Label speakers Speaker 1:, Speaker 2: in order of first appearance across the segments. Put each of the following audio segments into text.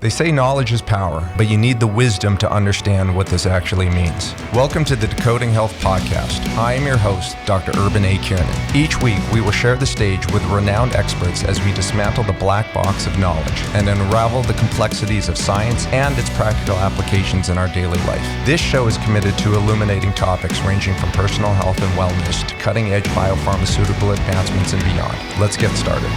Speaker 1: They say knowledge is power, but you need the wisdom to understand what this actually means. Welcome to the Decoding Health Podcast. I am your host, Dr. Urban A. Kiernan. Each week, we will share the stage with renowned experts as we dismantle the black box of knowledge and unravel the complexities of science and its practical applications in our daily life. This show is committed to illuminating topics ranging from personal health and wellness to cutting-edge biopharmaceutical advancements and beyond. Let's get started.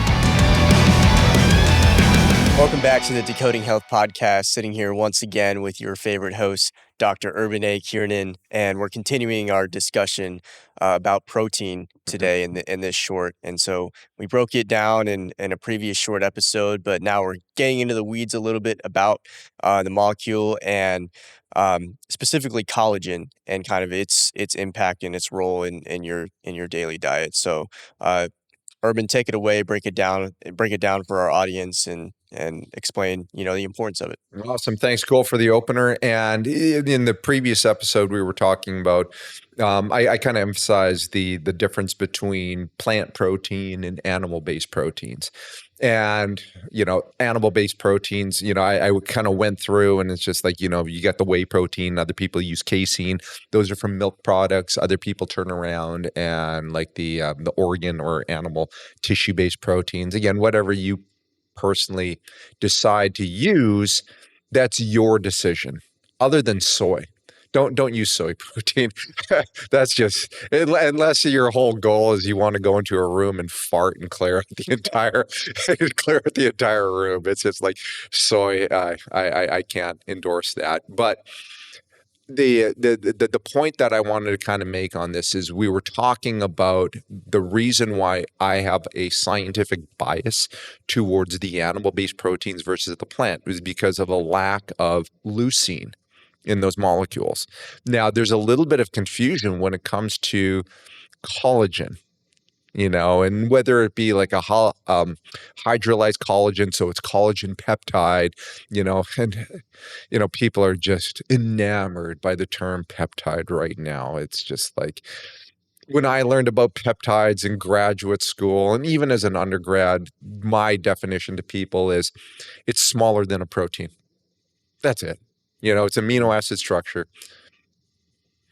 Speaker 2: Welcome back to the Decoding Health Podcast, sitting here once again with your favorite host, Dr. Urban A. Kiernan, and we're continuing our discussion about protein today in this short. And so we broke it down in a previous short episode, but now we're getting into the weeds a little bit about the molecule and specifically collagen and kind of its impact and its role in your daily diet. So Urban, take it away, break it down for our audience and explain, the importance of it.
Speaker 3: Awesome. Thanks, Cole, for the opener. And in the previous episode, we were talking about, I kind of emphasized the difference between plant protein and animal-based proteins. And, animal-based proteins, I kind of went through and it's just like, you got the whey protein, other people use casein. Those are from milk products. Other people turn around and like the organ or animal tissue-based proteins. Again, whatever you personally decide to use, that's your decision. Other than soy. Don't use soy protein. That's just, unless your whole goal is you want to go into a room and fart and clear out the entire room. It's just like soy. I can't endorse that. But the point that I wanted to kind of make on this is we were talking about the reason why I have a scientific bias towards the animal-based proteins versus the plant was because of a lack of leucine in those molecules. Now, there's a little bit of confusion when it comes to collagen, and whether it be like a hydrolyzed collagen, so it's collagen peptide, and people are just enamored by the term peptide right now. It's just like when I learned about peptides in graduate school and even as an undergrad, my definition to people is it's smaller than a protein. That's it. It's amino acid structure,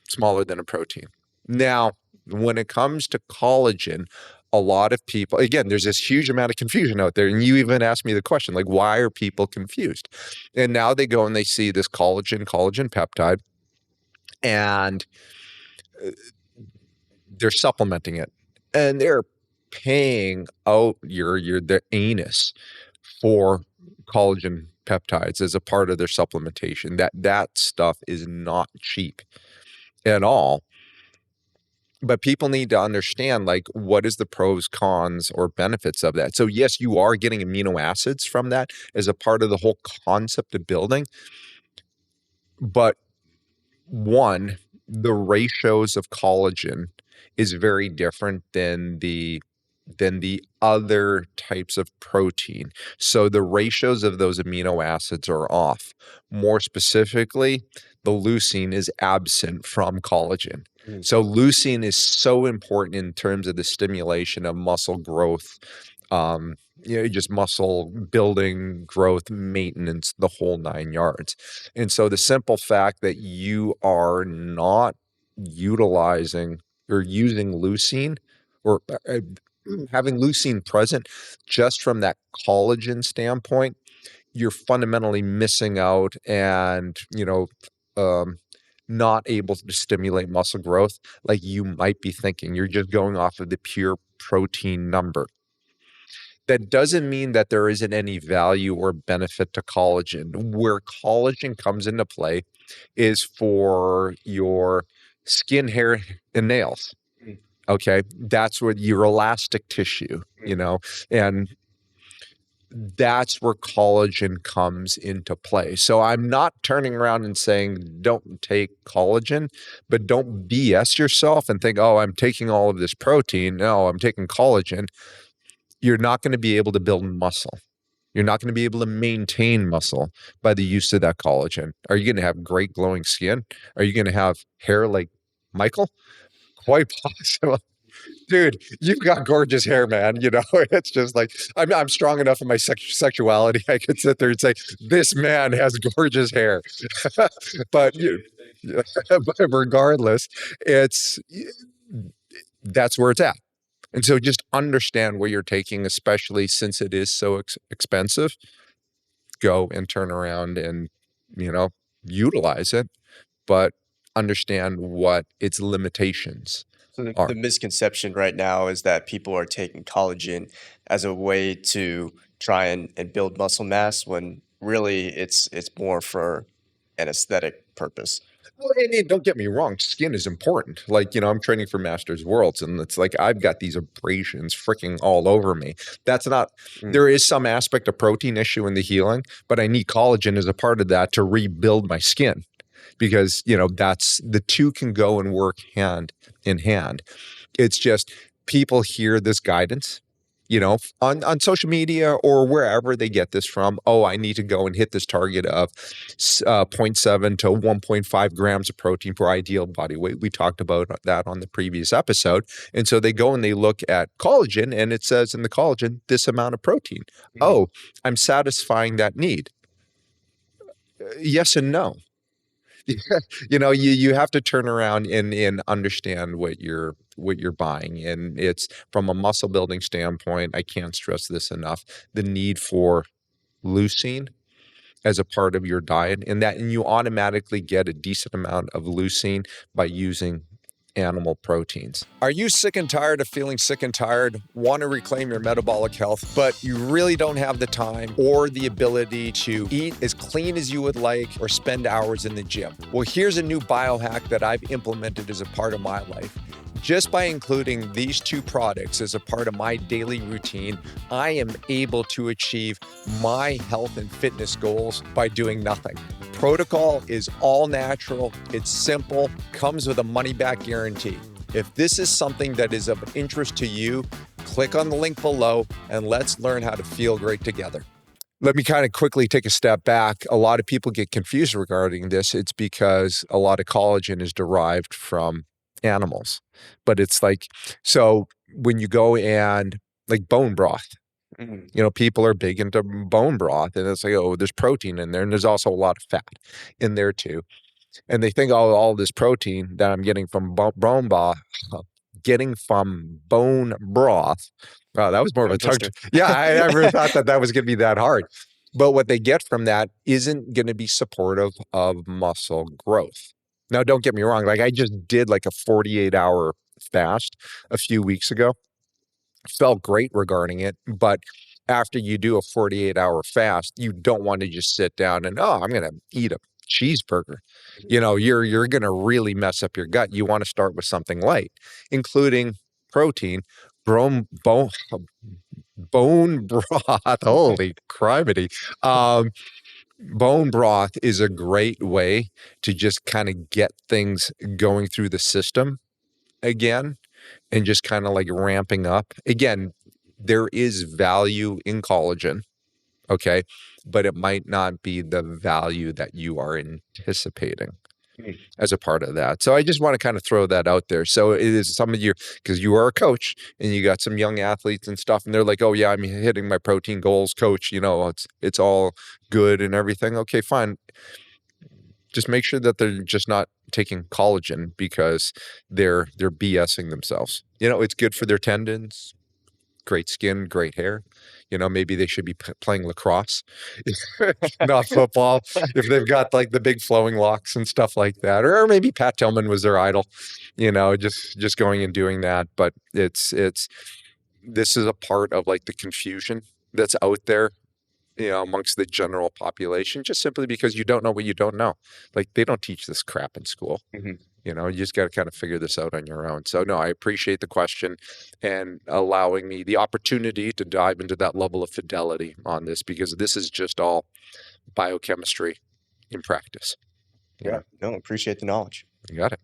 Speaker 3: smaller than a protein. Now, when it comes to collagen, a lot of people, again, there's this huge amount of confusion out there. And you even asked me the question, like, why are people confused? And now they go and they see this collagen peptide, and they're supplementing it. And they're paying out their anus for collagen peptides as a part of their supplementation. That stuff is not cheap at all. But people need to understand, like, what is the pros, cons, or benefits of that? So yes, you are getting amino acids from that as a part of the whole concept of building. But one, the ratios of collagen is very different than the other types of protein. So the ratios of those amino acids are off. More specifically, the leucine is absent from collagen. So leucine is so important in terms of the stimulation of muscle growth, just muscle building, growth, maintenance, the whole 9 yards. And so the simple fact that you are not utilizing or using leucine or having leucine present just from that collagen standpoint, you're fundamentally missing out and, not able to stimulate muscle growth like you might be thinking. You're just going off of the pure protein number. That doesn't mean that there isn't any value or benefit to collagen. Where collagen comes into play is for your skin, hair, and nails. Okay, that's what your elastic tissue, and that's where collagen comes into play. So I'm not turning around and saying don't take collagen, but don't BS yourself and think, oh, I'm taking all of this protein. No, I'm taking collagen. You're not going to be able to build muscle. You're not going to be able to maintain muscle by the use of that collagen. Are you going to have great glowing skin? Are you going to have hair like Michael? Quite possible. dude, you've got gorgeous hair, man. You know, it's just like I'm strong enough in my sexuality. I could sit there and say, this man has gorgeous hair. But but regardless, it's that's where it's at. And so just understand what you're taking, especially since it is so expensive. Go and turn around and, utilize it, but understand what its limitations
Speaker 2: So the,
Speaker 3: are.
Speaker 2: the misconception right now is that people are taking collagen as a way to try and build muscle mass when really it's more for an aesthetic purpose.
Speaker 3: Well, and don't get me wrong, skin is important. Like, I'm training for Masters Worlds, and it's like I've got these abrasions freaking all over me. That's not, there is some aspect of protein issue in the healing, but I need collagen as a part of that to rebuild my skin because, that's the two can go and work hand in hand. It's just people hear this guidance, on social media or wherever they get this from. Oh, I need to go and hit this target of 0.7 to 1.5 grams of protein per ideal body weight. We talked about that on the previous episode. And so they go and they look at collagen and it says in the collagen, this amount of protein. Mm-hmm. Oh, I'm satisfying that need. Yes and no. You have to turn around and understand what you're buying. And it's from a muscle building standpoint, I can't stress this enough, the need for leucine as a part of your diet, and you automatically get a decent amount of leucine by using animal proteins. Are you sick and tired of feeling sick and tired? Want to reclaim your metabolic health, but you really don't have the time or the ability to eat as clean as you would like or spend hours in the gym? Well, here's a new biohack that I've implemented as a part of my life. Just by including these two products as a part of my daily routine, I am able to achieve my health and fitness goals by doing nothing. Protocol is all natural, it's simple, comes with a money-back guarantee. If this is something that is of interest to you, click on the link below and let's learn how to feel great together. Let me kind of quickly take a step back. A lot of people get confused regarding this. It's because a lot of collagen is derived from animals. But it's like, so when you go and like bone broth, people are big into bone broth and it's like, oh, there's protein in there. And there's also a lot of fat in there too. And they think, oh, all this protein that I'm getting from bone broth, wow, that was more of a tongue. Yeah, I never thought that was going to be that hard. But what they get from that isn't going to be supportive of muscle growth. Now, don't get me wrong. Like I just did like a 48-hour fast a few weeks ago. Felt great regarding it. But after you do a 48-hour fast, you don't want to just sit down and, oh, I'm going to eat a cheeseburger. You're going to really mess up your gut. You want to start with something light, including protein, bone broth. Holy criminy. Bone broth is a great way to just kind of get things going through the system again and just kind of like ramping up. Again, there is value in collagen, okay, but it might not be the value that you are anticipating as a part of that. So I just want to kind of throw that out there. So it is some of you, because you are a coach and you got some young athletes and stuff, and they're like, oh yeah, I'm hitting my protein goals, coach, it's all good and everything. Okay, fine. Just make sure that they're just not taking collagen because they're BSing themselves. It's good for their tendons, great skin, great hair. Maybe they should be playing lacrosse, not football, if they've got like the big flowing locks and stuff like that. Or maybe Pat Tillman was their idol, just going and doing that. But this is a part of like the confusion that's out there, amongst the general population, just simply because you don't know what you don't know. Like they don't teach this crap in school. You just got to kind of figure this out on your own. So no, I appreciate the question and allowing me the opportunity to dive into that level of fidelity on this, because this is just all biochemistry in practice.
Speaker 2: Yeah, no, appreciate the knowledge.
Speaker 3: You got it.